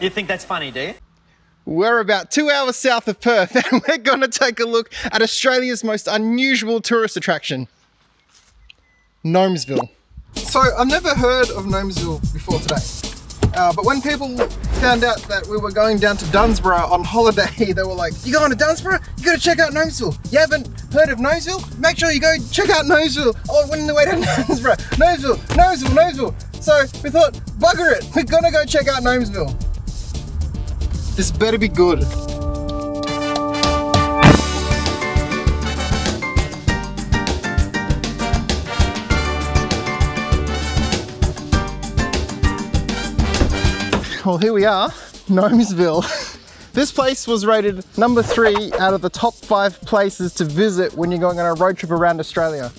You think that's funny, do you? We're about 2 hours south of Perth and we're going to take a look at Australia's most unusual tourist attraction, Gnomesville. So I've never heard of Gnomesville before today, but when people found out that we were going down to Dunsborough on holiday, they were like, you going to Dunsborough? You got to check out Gnomesville. You haven't heard of Gnomesville? Make sure you go check out Gnomesville. Oh, we're on the way to Dunsborough. Gnomesville. So we thought, bugger it, we're going to go check out Gnomesville. This better be good. Well, here we are, Gnomesville. This place was rated number 3 out of the top 5 places to visit when you're going on a road trip around Australia.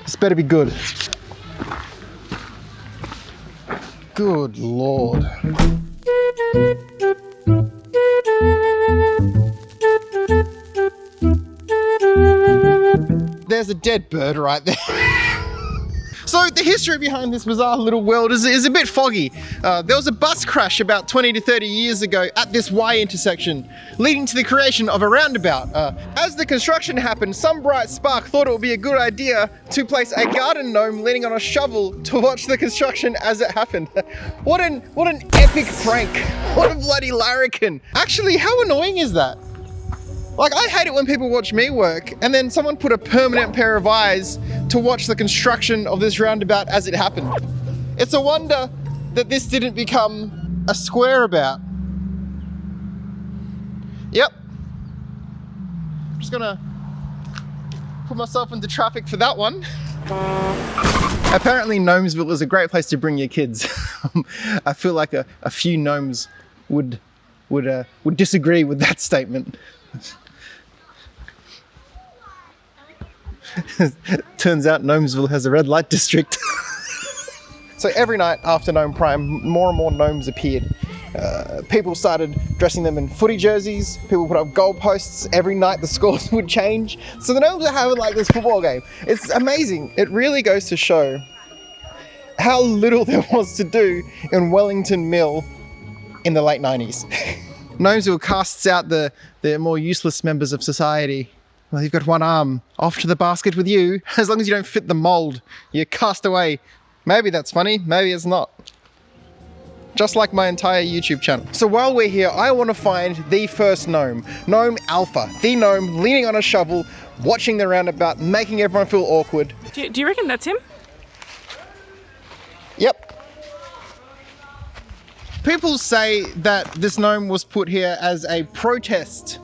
This better be good. Good Lord. There's a dead bird right there. So the history behind this bizarre little world is a bit foggy. There was a bus crash about 20 to 30 years ago at this Y intersection, leading to the creation of a roundabout. As the construction happened, some bright spark thought it would be a good idea to place a garden gnome leaning on a shovel to watch the construction as it happened. What an epic prank. What a bloody larrikin. Actually, how annoying is that? Like, I hate it when people watch me work and then someone put a permanent pair of eyes to watch the construction of this roundabout as it happened. It's a wonder that this didn't become a square about. Yep. I'm just gonna put myself into traffic for that one. Apparently Gnomesville is a great place to bring your kids. I feel like a few gnomes would disagree with that statement. Turns out Gnomesville has a red light district. So every night after Gnome Prime, more and more gnomes appeared. People started dressing them in footy jerseys, people put up goalposts, every night the scores would change. So the gnomes are having like this football game. It's amazing. It really goes to show how little there was to do in Wellington Mill in the late 90s. Gnomesville casts out the more useless members of society. Well, you've got one arm, off to the basket with you. As long as you don't fit the mold, you're cast away. Maybe that's funny, maybe it's not. Just like my entire YouTube channel. So while we're here, I want to find the first gnome, Gnome Alpha, the gnome leaning on a shovel, watching the roundabout, making everyone feel awkward. Do you reckon that's him? Yep. People say that this gnome was put here as a protest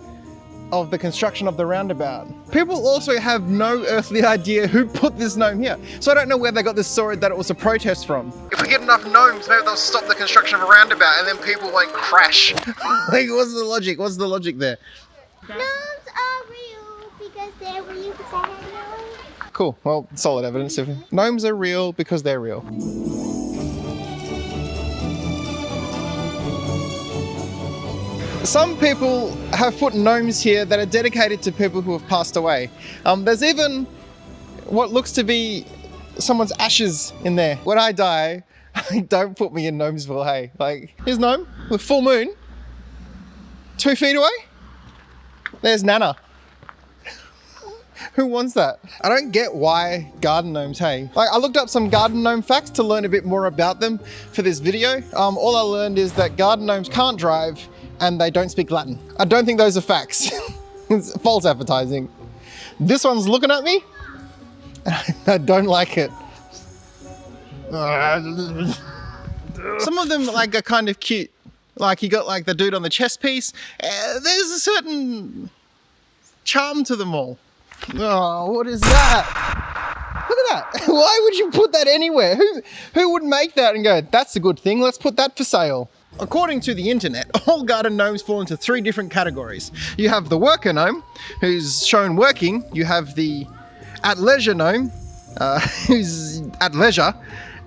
of the construction of the roundabout. People also have no earthly idea who put this gnome here. So I don't know where they got this story that it was a protest from. If we get enough gnomes, maybe they'll stop the construction of a roundabout and then people won't crash. Like, what's the logic? What's the logic there? Gnomes are real because they're real because they're real. Cool, well, solid evidence. Gnomes are real because they're real. Some people have put gnomes here that are dedicated to people who have passed away. There's even what looks to be someone's ashes in there. When I die, don't put me in Gnomesville, hey. Like, here's gnome with full moon. 2 feet away. There's Nana. Who wants that? I don't get why garden gnomes, hey. Like, I looked up some garden gnome facts to learn a bit more about them for this video. All I learned is that garden gnomes can't drive and they don't speak Latin. I don't think those are facts. It's false advertising. This one's looking at me. I don't like it. Some of them like are kind of cute. Like you got like the dude on the chest piece. There's a certain charm to them all. Oh, what is that? Look at that. Why would you put that anywhere? Who would make that and go, that's a good thing, let's put that for sale? According to the internet, all garden gnomes fall into 3 different categories. You have the worker gnome, who's shown working. You have the at leisure gnome, who's at leisure,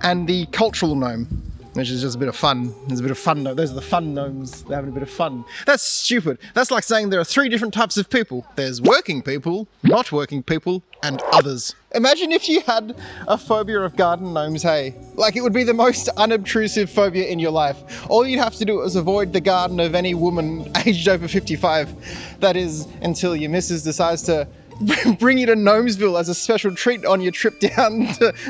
and the cultural gnome. which is just a bit of fun. There's a bit of fun. Those are the fun gnomes. They're having a bit of fun. That's stupid. That's like saying there are 3 different types of people. There's working people, not working people, and others. Imagine if you had a phobia of garden gnomes, hey? Like, it would be the most unobtrusive phobia in your life. All you'd have to do is avoid the garden of any woman aged over 55. That is, until your missus decides to bring you to Gnomesville as a special treat on your trip down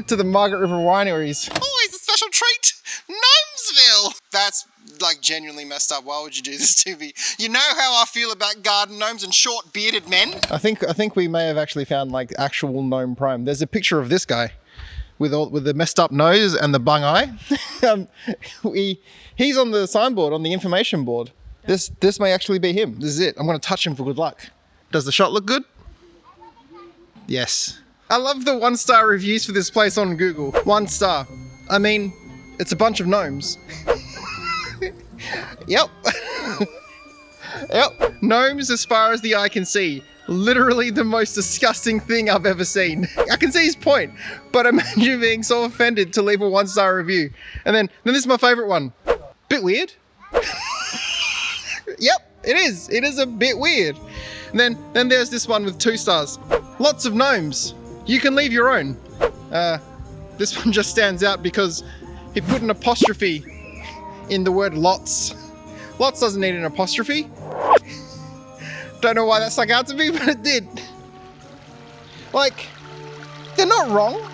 to the Margaret River wineries. Always a special treat! Gnomesville! That's like genuinely messed up. Why would you do this to me? You know how I feel about garden gnomes and short bearded men? I think we may have actually found like actual gnome prime. There's a picture of this guy with the messed up nose and the bung eye. He's on the signboard, on the information board. This may actually be him. This is it. I'm going to touch him for good luck. Does the shot look good? Yes. I love the 1-star reviews for this place on Google. 1 star. I mean, it's a bunch of gnomes. Yep. Yep. Gnomes as far as the eye can see. Literally the most disgusting thing I've ever seen. I can see his point, but imagine being so offended to leave a 1-star review. And then this is my favorite one. Bit weird. Yep, it is. It is a bit weird. And then there's this one with 2 stars. Lots of gnomes. You can leave your own. This one just stands out because he put an apostrophe in the word lots. Lots doesn't need an apostrophe. Don't know why that stuck out to me, but it did. Like, they're not wrong,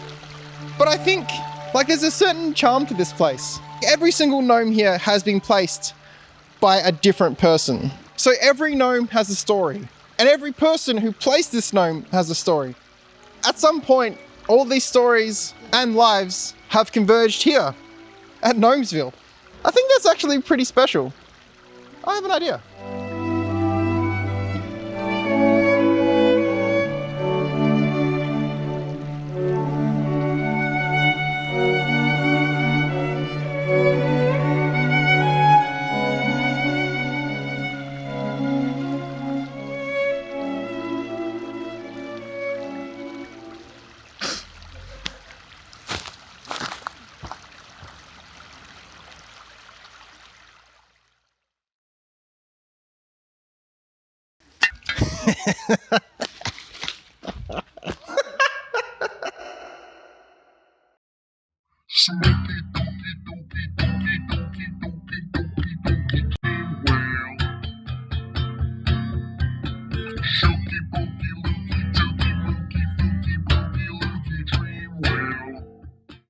but I think, like, there's a certain charm to this place. Every single gnome here has been placed by a different person. So every gnome has a story. And every person who placed this gnome has a story. At some point, all these stories and lives have converged here at Gnomesville. I think that's actually pretty special. I have an idea.